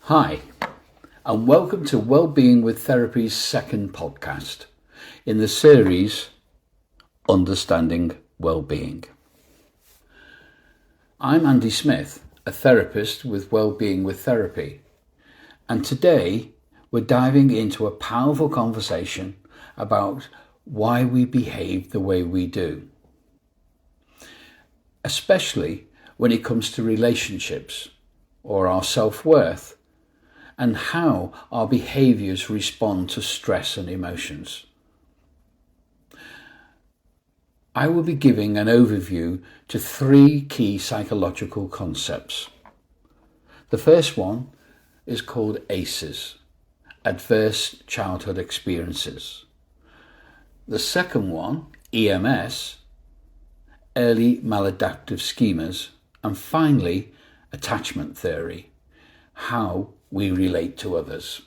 Hi, and welcome to Wellbeing with Therapy's second podcast in the series Understanding Wellbeing. I'm Andy Smith, a therapist with Wellbeing with Therapy, and today we're diving into a powerful conversation about why we behave the way we do, especially when it comes to relationships or our self-worth, and how our behaviours respond to stress and emotions. I will be giving an overview to three key psychological concepts. The first one is called ACEs, Adverse Childhood Experiences. The second one, EMS, Early Maladaptive Schemas, and finally, Attachment Theory, how we relate to others.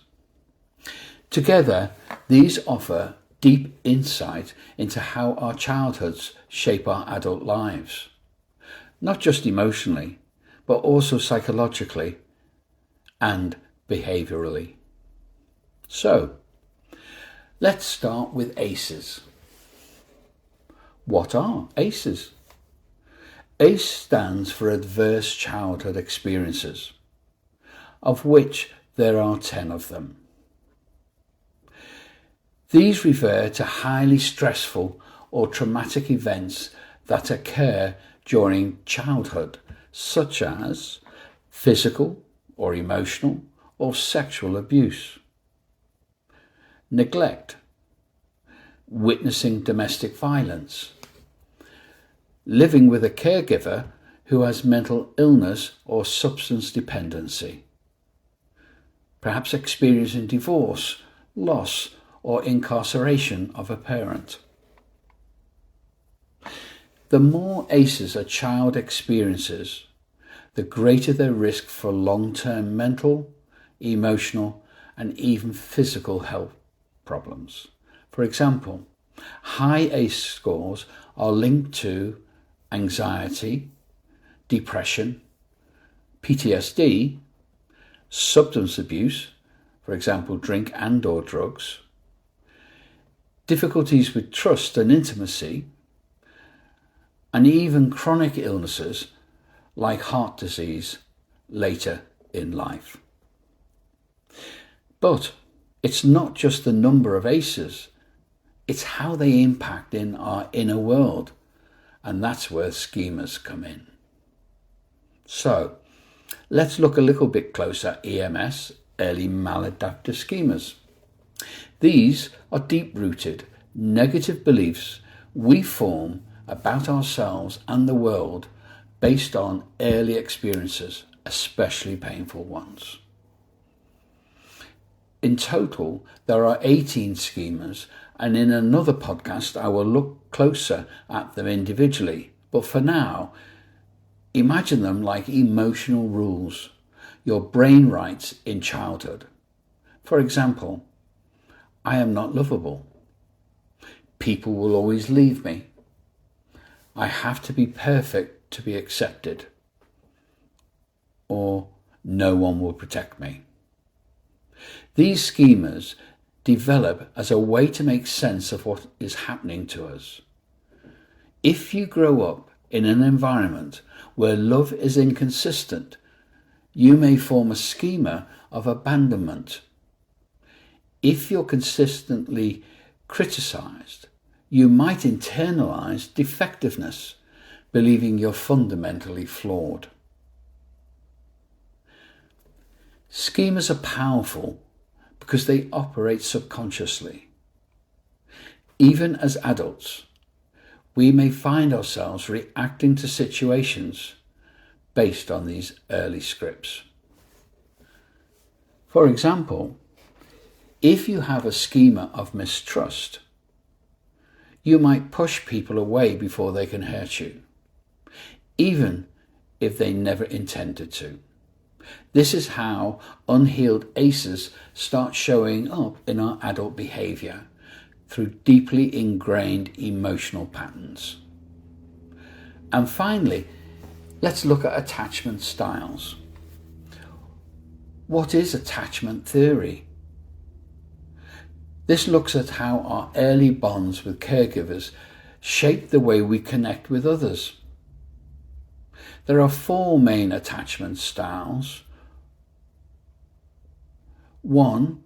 Together, these offer deep insight into how our childhoods shape our adult lives, not just emotionally, but also psychologically and behaviourally. So, let's start with ACEs. What are ACEs? ACE stands for Adverse Childhood Experiences, of which there are 10 of them. These refer to highly stressful or traumatic events that occur during childhood, such as physical or emotional or sexual abuse, neglect, witnessing domestic violence, living with a caregiver who has mental illness or substance dependency, perhaps experiencing divorce, loss, or incarceration of a parent. The more ACEs a child experiences, the greater their risk for long-term mental, emotional, and even physical health problems. For example, high ACE scores are linked to anxiety, depression, PTSD, substance abuse, for example, drink and/or drugs, difficulties with trust and intimacy, and even chronic illnesses like heart disease later in life. But it's not just the number of ACEs, it's how they impact in our inner world, and that's where schemas come in. So, let's look a little bit closer at EMS, Early Maladaptive Schemas. These are deep-rooted, negative beliefs we form about ourselves and the world based on early experiences, especially painful ones. In total, there are 18 schemas, and in another podcast I will look closer at them individually. But for now, imagine them like emotional rules your brain writes in childhood. For example, I am not lovable. People will always leave me. I have to be perfect to be accepted. Or no one will protect me. These schemas develop as a way to make sense of what is happening to us. If you grow up in an environment where love is inconsistent, you may form a schema of abandonment. If you're consistently criticized, you might internalize defectiveness, believing you're fundamentally flawed. Schemas are powerful because they operate subconsciously. Even as adults, we may find ourselves reacting to situations based on these early scripts. For example, if you have a schema of mistrust, you might push people away before they can hurt you, even if they never intended to. This is how unhealed ACEs start showing up in our adult behaviour through deeply ingrained emotional patterns. And finally, let's look at attachment styles. What is attachment theory? This looks at how our early bonds with caregivers shape the way we connect with others. There are 4 main attachment styles. 1,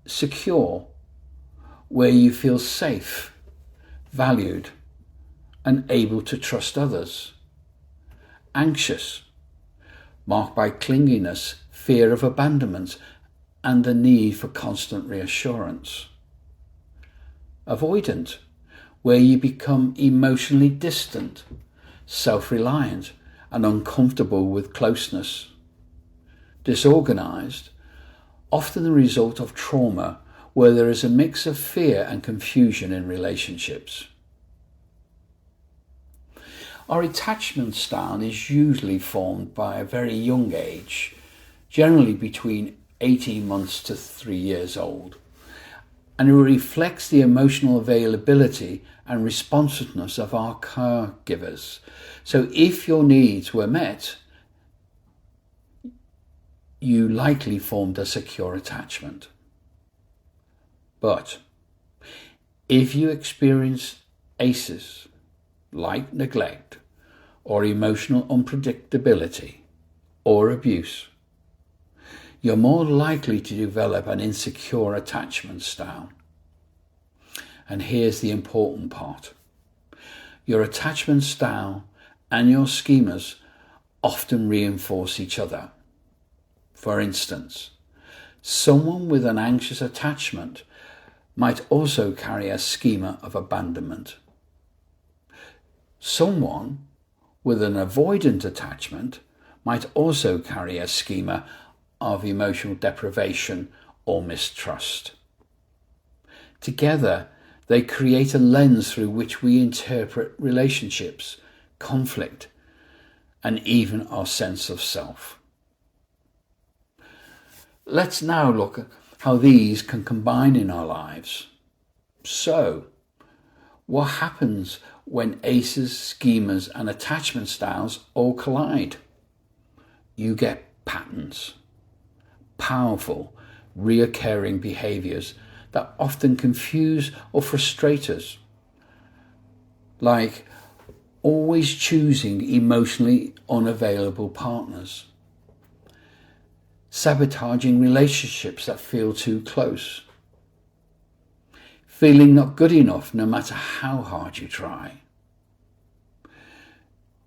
secure, where you feel safe, valued, and able to trust others. Anxious, marked by clinginess, fear of abandonment, and the need for constant reassurance. Avoidant, where you become emotionally distant, self-reliant, and uncomfortable with closeness. Disorganized, often the result of trauma, where there is a mix of fear and confusion in relationships. Our attachment style is usually formed by a very young age, generally between 18 months to 3 years old, and it reflects the emotional availability and responsiveness of our caregivers. So if your needs were met, you likely formed a secure attachment. But if you experience ACEs, like neglect, or emotional unpredictability, or abuse, you're more likely to develop an insecure attachment style. And here's the important part. Your attachment style and your schemas often reinforce each other. For instance, someone with an anxious attachment might also carry a schema of abandonment. Someone with an avoidant attachment might also carry a schema of emotional deprivation or mistrust. Together, they create a lens through which we interpret relationships, conflict, and even our sense of self. Let's now look at how these can combine in our lives. So, what happens when ACEs, schemas, and attachment styles all collide? You get patterns, powerful, reoccurring behaviours that often confuse or frustrate us, like always choosing emotionally unavailable partners, sabotaging relationships that feel too close, feeling not good enough no matter how hard you try,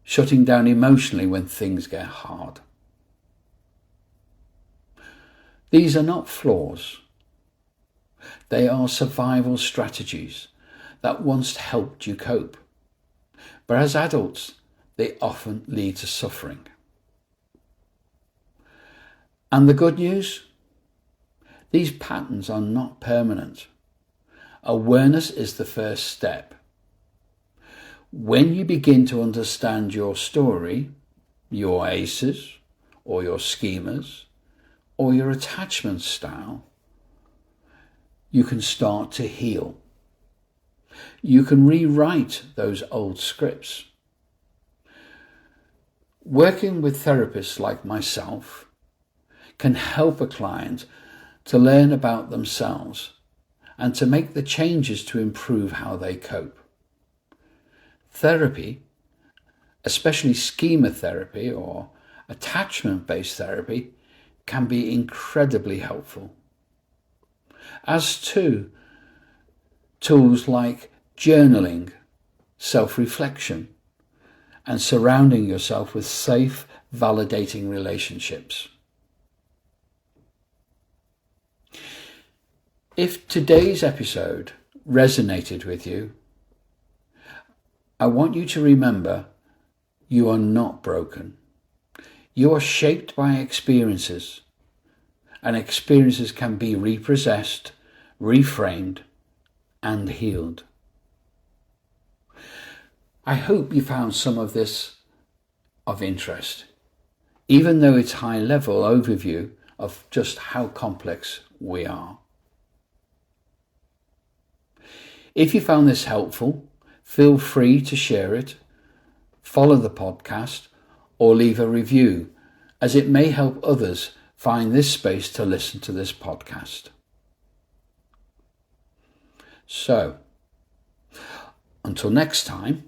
shutting down emotionally when things get hard. These are not flaws. They are survival strategies that once helped you cope, but as adults, they often lead to suffering. And the good news? These patterns are not permanent. Awareness is the first step. When you begin to understand your story, your ACEs, or your schemas, or your attachment style, you can start to heal. You can rewrite those old scripts. Working with therapists like myself can help a client to learn about themselves and to make the changes to improve how they cope. Therapy, especially schema therapy or attachment-based therapy, can be incredibly helpful. As too, tools like journaling, self-reflection, and surrounding yourself with safe, validating relationships. If today's episode resonated with you, I want you to remember you are not broken. You are shaped by experiences, and experiences can be reprocessed, reframed, and healed. I hope you found some of this of interest, even though it's high-level overview of just how complex we are. If you found this helpful, feel free to share it, follow the podcast, or leave a review, as it may help others find this space to listen to this podcast. So, until next time,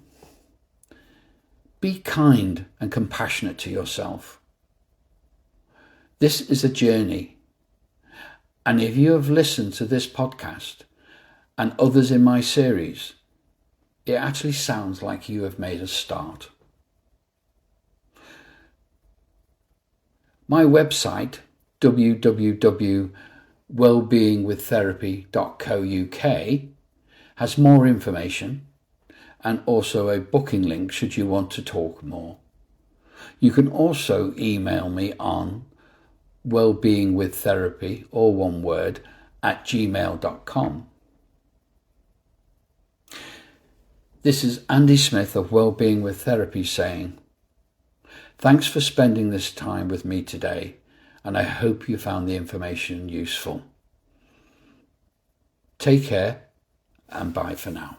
be kind and compassionate to yourself. This is a journey, and if you have listened to this podcast and others in my series, it actually sounds like you have made a start. My website, www.wellbeingwiththerapy.co.uk, has more information and also a booking link should you want to talk more. You can also email me on wellbeingwiththerapy, all one word, @gmail.com. This is Andy Smith of Wellbeing with Therapy saying, thanks for spending this time with me today, and I hope you found the information useful. Take care, and bye for now.